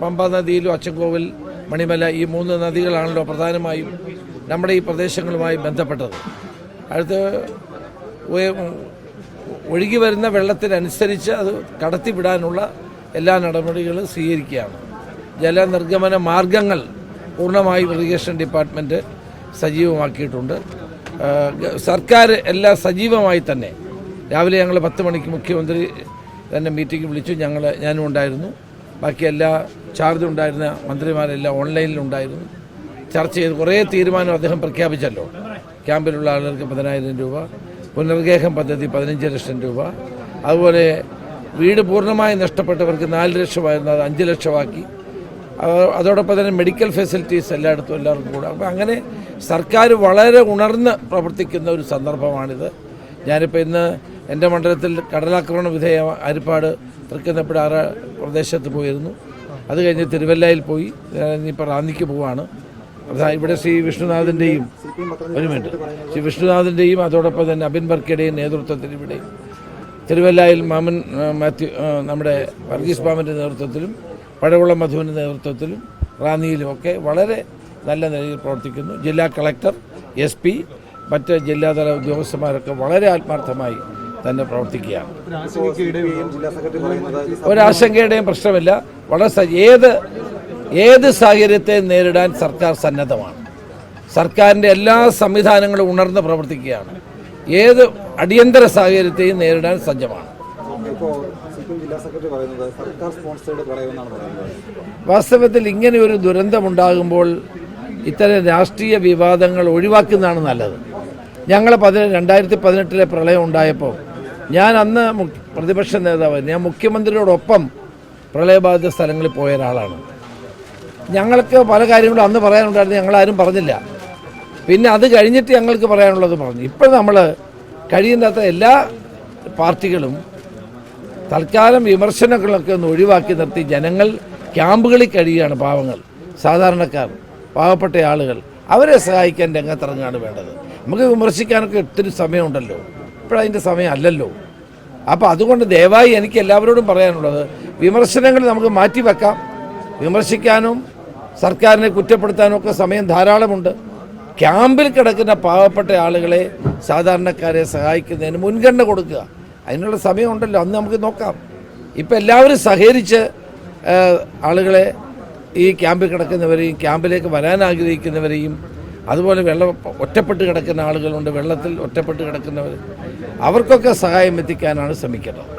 പമ്പ നദിയിലും അച്ചൻകോവിൽ മണിമല ഈ 3 നദികളാണല്ലോ പ്രധാനമായും നമ്മുടെ ഈ പ്രദേശങ്ങളുമായി ബന്ധപ്പെട്ടത്. അടുത്ത് ഒഴുകി വരുന്ന വെള്ളത്തിനനുസരിച്ച് അത് കടത്തിവിടാനുള്ള എല്ലാ നടപടികളും സ്വീകരിക്കുകയാണ്. ജലനിർഗമന മാർഗങ്ങൾ പൂർണ്ണമായും ഇറിഗേഷൻ ഡിപ്പാർട്ട്മെൻറ്റ് സജീവമാക്കിയിട്ടുണ്ട്. സർക്കാർ എല്ലാം സജീവമായി തന്നെ രാവിലെ ഞങ്ങൾ 10 മണിക്ക് മുഖ്യമന്ത്രി തന്നെ മീറ്റിംഗ് വിളിച്ചു. ഞാനും ഉണ്ടായിരുന്നു. ബാക്കി എല്ലാ ചാർജ് ഉണ്ടായിരുന്ന മന്ത്രിമാരെല്ലാം ഓൺലൈനിലുണ്ടായിരുന്നു. ചർച്ച ചെയ്ത് കുറേ തീരുമാനം അദ്ദേഹം പ്രഖ്യാപിച്ചല്ലോ. ക്യാമ്പിലുള്ള ആളുകൾക്ക് 10,000 രൂപ, പുനർഗേഹം പദ്ധതി 15 ലക്ഷം രൂപ, അതുപോലെ വീട് പൂർണ്ണമായി നഷ്ടപ്പെട്ടവർക്ക് 4 ലക്ഷമായിരുന്നു, അത് 5 ലക്ഷമാക്കി. അതോടൊപ്പം തന്നെ മെഡിക്കൽ ഫെസിലിറ്റീസ് എല്ലാവർക്കും കൂടെ. അപ്പോൾ അങ്ങനെ സർക്കാർ വളരെ ഉണർന്ന് പ്രവർത്തിക്കുന്ന ഒരു സന്ദർഭമാണിത്. ഞാനിപ്പോൾ ഇന്ന് എൻ്റെ മണ്ഡലത്തിൽ കടലാക്രമണ വിധേയ അരിപ്പാട് തൃക്കുന്നപ്പുഴ പ്രദേശത്ത് പോയിരുന്നു. അത് കഴിഞ്ഞ് തിരുവല്ലയിൽ പോയി. ഇനിയിപ്പോൾ റാന്നിക്ക് പോവാണ്. ഇവിടെ ശ്രീ വിഷ്ണുനാഥിൻ്റെയും ശ്രീ വിഷ്ണുനാഥിൻ്റെയും അതോടൊപ്പം തന്നെ അബിൻ ബർക്കയുടെയും നേതൃത്വത്തിൽ ഇവിടെ തിരുവല്ലയിൽ മാത്യു നമ്മുടെ വർഗീസ് മാമൻ്റെ നേതൃത്വത്തിലും പഴകുളം മധുവിൻ്റെ നേതൃത്വത്തിലും റാന്നിയിലുമൊക്കെ വളരെ നല്ല നിലയിൽ പ്രവർത്തിക്കുന്നു. ജില്ലാ കളക്ടർ, SP, മറ്റ് ജില്ലാതല ഉദ്യോഗസ്ഥന്മാരൊക്കെ വളരെ ആത്മാർത്ഥമായി തന്നെ പ്രവർത്തിക്കുകയാണ്. ഒരാശങ്കയുടെയും പ്രശ്നമില്ല. വളരെ ഏത് സാഹചര്യത്തെ നേരിടാൻ സർക്കാർ സന്നദ്ധമാണ്. സർക്കാരിൻ്റെ എല്ലാ സംവിധാനങ്ങളും ഉണർന്ന് പ്രവർത്തിക്കുകയാണ്. ഏത് അടിയന്തര സാഹചര്യത്തെയും നേരിടാൻ സജ്ജമാണ്. വാസ്തവത്തിൽ ഇങ്ങനെ ഒരു ദുരന്തമുണ്ടാകുമ്പോൾ ഇത്തരം രാഷ്ട്രീയ വിവാദങ്ങൾ ഒഴിവാക്കുന്നതാണ് നല്ലത്. ഞങ്ങൾ 2018 പ്രളയം ഉണ്ടായപ്പോൾ ഞാൻ അന്ന് പ്രതിപക്ഷ നേതാവ്, ഞാൻ മുഖ്യമന്ത്രിയോടൊപ്പം പ്രളയബാധിത സ്ഥലങ്ങളിൽ പോയ ഒരാളാണ്. ഞങ്ങൾക്ക് പല കാര്യങ്ങളും അന്ന് പറയാനുണ്ടായിരുന്നു, ഞങ്ങളാരും പറഞ്ഞില്ല. പിന്നെ അത് കഴിഞ്ഞിട്ട് ഞങ്ങൾക്ക് പറയാനുള്ളത് പറഞ്ഞു. ഇപ്പോൾ നമ്മൾ കഴിയുന്നത്ര എല്ലാ പാർട്ടികളും തൽക്കാലം വിമർശനങ്ങളൊക്കെ ഒന്ന് ഒഴിവാക്കി നിർത്തി ജനങ്ങൾ ക്യാമ്പുകളിൽ കഴിയുകയാണ്. പാവങ്ങൾ, സാധാരണക്കാർ, പാവപ്പെട്ട ആളുകൾ, അവരെ സഹായിക്കാൻ രംഗത്തിറങ്ങുകയാണ് വേണ്ടത്. നമുക്ക് വിമർശിക്കാനൊക്കെ ഒത്തിരി സമയമുണ്ടല്ലോ, ഇപ്പോഴതിൻ്റെ സമയമല്ലല്ലോ. അപ്പോൾ അതുകൊണ്ട് ദയവായി എനിക്ക് എല്ലാവരോടും പറയാനുള്ളത്, വിമർശനങ്ങൾ നമുക്ക് മാറ്റിവെക്കാം. വിമർശിക്കാനും സർക്കാരിനെ കുറ്റപ്പെടുത്താനും ഒക്കെ സമയം ധാരാളമുണ്ട്. ക്യാമ്പിൽ കിടക്കുന്ന പാവപ്പെട്ട ആളുകളെ, സാധാരണക്കാരെ സഹായിക്കുന്നതിന് മുൻഗണന കൊടുക്കുക. അതിനുള്ള സമയമുണ്ടല്ലോ, അന്ന് നമുക്ക് നോക്കാം. ഇപ്പം എല്ലാവരും സഹകരിച്ച് ആളുകളെ, ഈ ക്യാമ്പിൽ കിടക്കുന്നവരെയും ക്യാമ്പിലേക്ക് വരാൻ ആഗ്രഹിക്കുന്നവരെയും, അതുപോലെ ഒറ്റപ്പെട്ട് കിടക്കുന്ന ആളുകളുണ്ട്, വെള്ളത്തിൽ ഒറ്റപ്പെട്ട് കിടക്കുന്നവർ, അവർക്കൊക്കെ സഹായം എത്തിക്കാനാണ് ശ്രമിക്കേണ്ടത്.